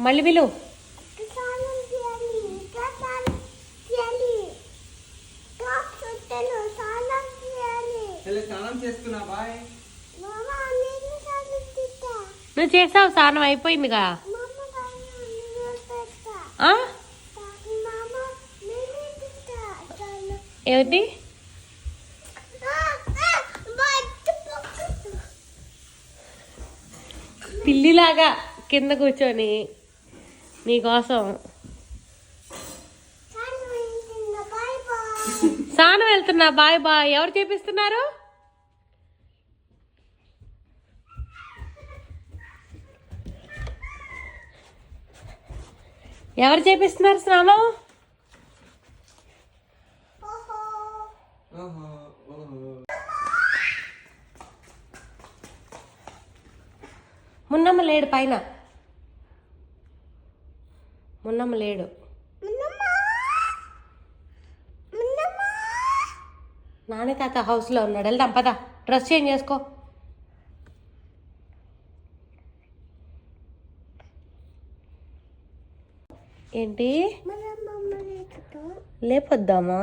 మళ్ళీ విలు. నువ్వు చేసావు, స్నానం అయిపోయిందిగా. ఏమిటి పిల్లిలాగా కింద కూర్చొని నీకోసం స్నానం వెళ్తున్నా. Bye bye. ఎవరు చేపిస్తున్నారు? ఎవరు చేపిస్తున్నారు స్నానం? మున్నమ్మ లేడు పైన. మున్నమ్మ లేడు. నాని తాత హౌస్లో ఉన్నాడు. వెళ్దాం పద. డ్రెస్ చేంజ్ చేసుకో. ఏంటి లేపొద్దామా?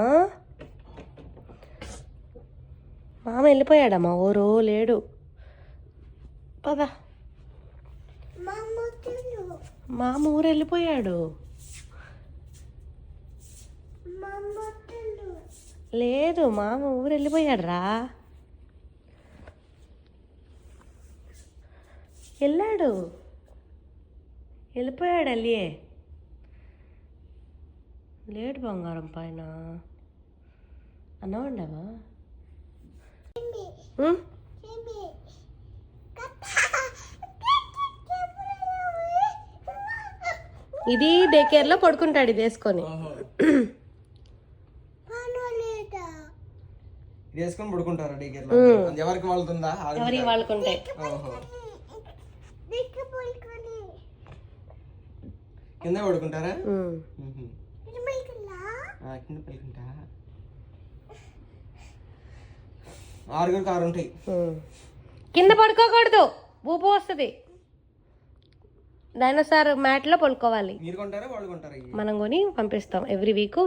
మామ వెళ్ళిపోయాడమ్మా. ఊరు లేడు. పద. మామ ఊరు వెళ్ళిపోయాడు. లేదు, మామ ఊరు వెళ్ళిపోయాడు రా. వెళ్ళాడు, వెళ్ళిపోయాడు. అల్లియే లేడు. బంగారం పైన అన్నం వండావా? ఇది డే కేర్లో పడుకుంటాడు ఇది వేసుకొని. వేసుకొని పడుకుంటారా డే కేర్లో? ఎవరికి వాళ్ళతుందా? ఎవరికి వాళ్ళకుంటాయి. కింద పడుకుంటారా? కింద పడుకుంటా. 6 ఉంటాయి. కింద పడుకోకూడదు, ఊపు వస్తుంది. డైనోసార్ మ్యాట్లో పడుకోవాలి. మీరు కొంటారా వాళ్ళు కొంటారా? మనం కొని పంపిస్తాం ఎవ్రీ వీక్.